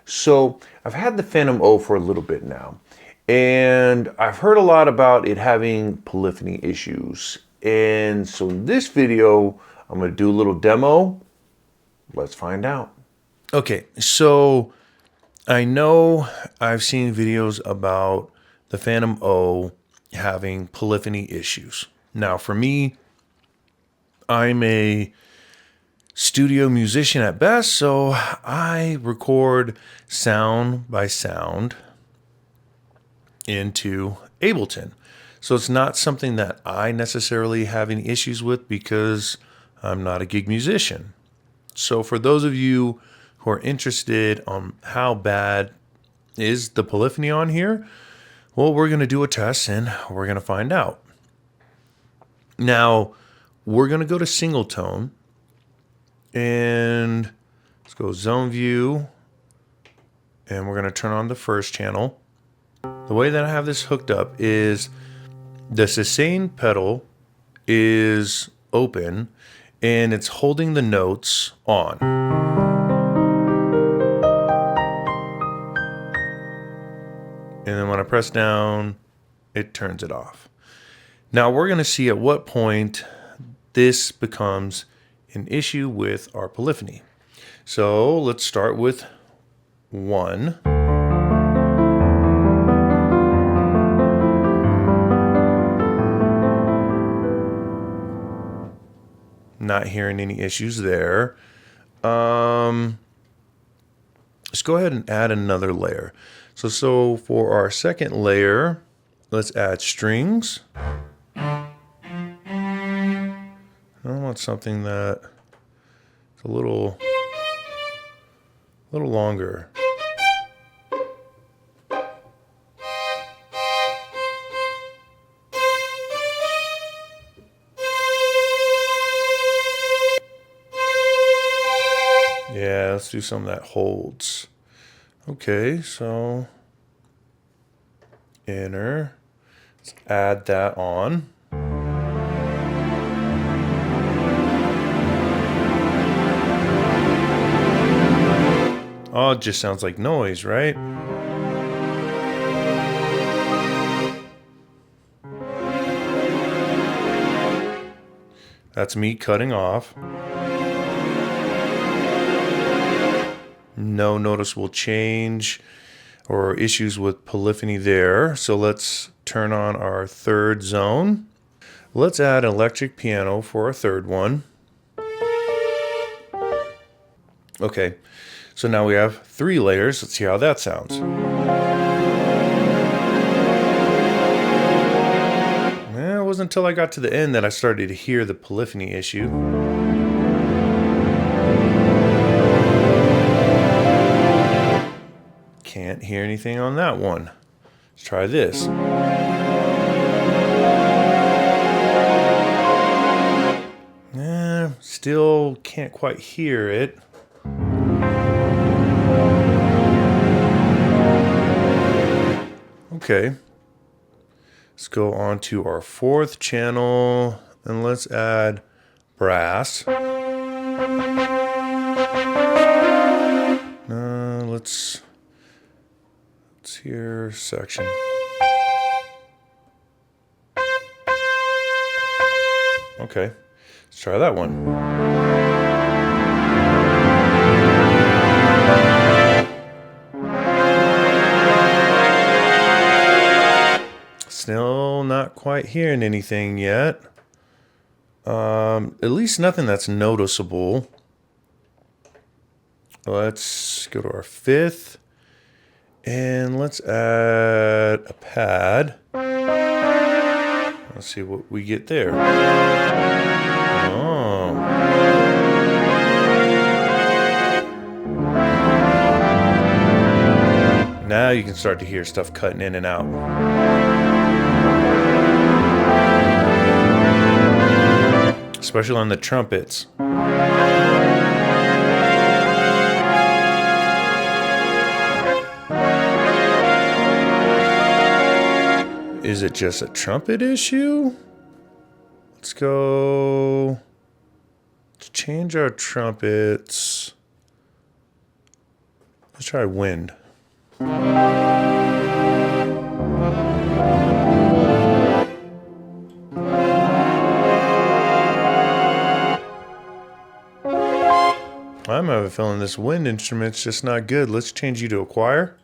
So I've had the Phantom O for a little bit now, and I've heard a lot about it having polyphony issues. And so in this video, I'm going to do a little demo. Let's find out. Okay, so I know I've seen videos about the Phantom O having polyphony issues. Now for me, I'm a studio musician at best, so I record sound by sound into Ableton. So it's not something that I necessarily have any issues with because I'm not a gig musician. So for those of you who are interested on how bad is the polyphony on here, well, we're going to do a test and we're going to find out. Now, we're going to go to single tone. And let's go zone view, and we're going to turn on the first channel. The way that I have this hooked up is the sustain pedal is open and it's holding the notes on. And then when I press down, it turns it off. Now we're going to see at what point this becomes an issue with our polyphony. So let's start with 1. Not hearing any issues there. Let's go ahead and add another layer. So for our second layer, let's add strings. I want something that's a little longer. Yeah, let's do something that holds. Okay, so enter. Let's add that on. Oh, it just sounds like noise, right? That's me cutting off. No noticeable change or issues with polyphony there. So let's turn on our third zone. Let's add an electric piano for our third one. Okay. So now we have 3 layers. Let's see how that sounds. It wasn't until I got to the end that I started to hear the polyphony issue. Can't hear anything on that one. Let's try this. Still can't quite hear it. Okay, let's go on to our 4th channel and let's add brass. Let's hear section. Okay, let's try that one. Still not quite hearing anything yet. At least nothing that's noticeable. Let's go to our 5th. And let's add a pad. Let's see what we get there. Oh. Now you can start to hear stuff cutting in and out. Especially on the trumpets. Is it just a trumpet issue? Let's go. Let's change our trumpets. Let's try wind. I'm having a feeling this wind instrument's just not good. Let's change you to a choir.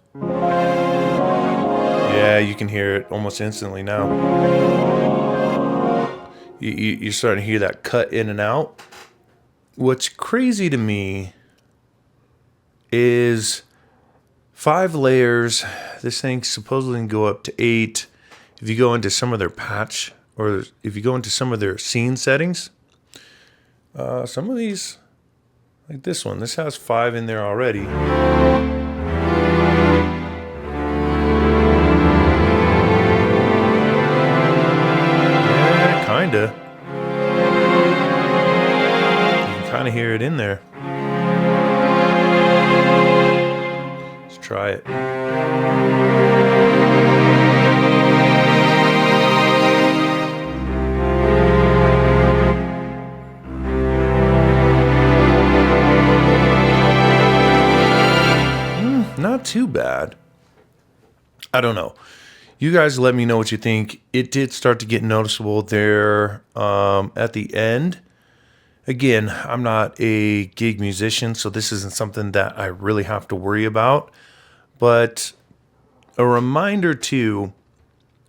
Yeah, you can hear it almost instantly now. You're starting to hear that cut in and out. What's crazy to me is 5 layers. This thing supposedly can go up to 8. If you go into some of their patch, or if you go into some of their scene settings, some of these, like this one, this has 5 in there already. Yeah, kinda. You can kinda hear it in there. Let's try it. Not too bad. I don't know. You guys let me know what you think. It did start to get noticeable there at the end. Again, I'm not a gig musician, so this isn't something that I really have to worry about. But a reminder too,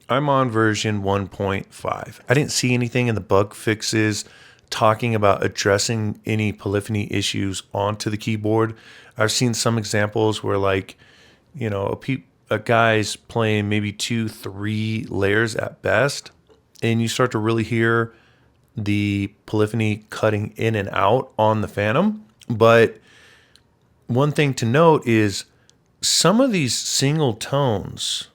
I'm on version 1.5. I didn't see anything in the bug fixes talking about addressing any polyphony issues onto the keyboard. I've seen some examples where, like, you know, a guy's playing maybe 2-3 layers at best, and you start to really hear the polyphony cutting in and out on the Phantom. But one thing to note is some of these single tones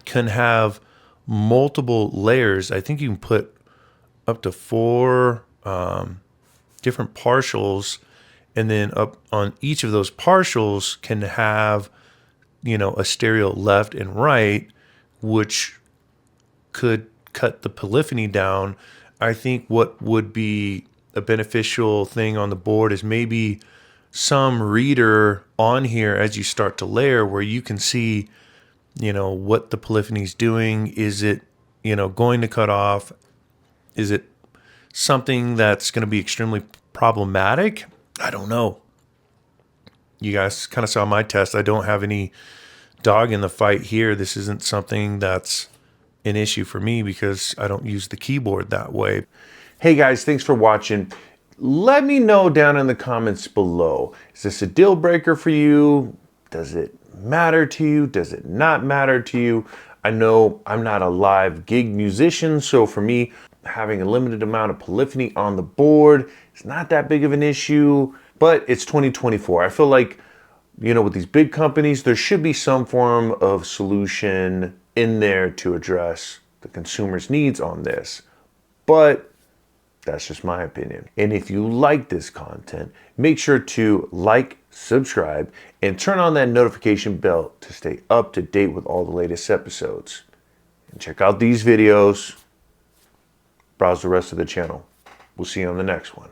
can have multiple layers. I think you can put up to 4 different partials, and then up on each of those partials can have, you know, a stereo left and right, which could cut the polyphony down. I think what would be a beneficial thing on the board is maybe some reader on here as you start to layer, where you can see, you know, what the polyphony is doing. Is it, you know, going to cut off? Is it something that's going to be extremely problematic? I don't know. You guys kind of saw my test. I don't have any dog in the fight here. This isn't something that's an issue for me because I don't use the keyboard that way. Hey guys, thanks for watching. Let me know down in the comments below. Is this a deal breaker for you? Does it matter to you? Does it not matter to you? I know I'm not a live gig musician, so for me, having a limited amount of polyphony on the board is not that big of an issue, but it's 2024. I feel like, you know, with these big companies, there should be some form of solution in there to address the consumer's needs on this. But that's just my opinion. And if you like this content, make sure to like, subscribe, and turn on that notification bell to stay up to date with all the latest episodes. And check out these videos. Browse the rest of the channel. We'll see you on the next one.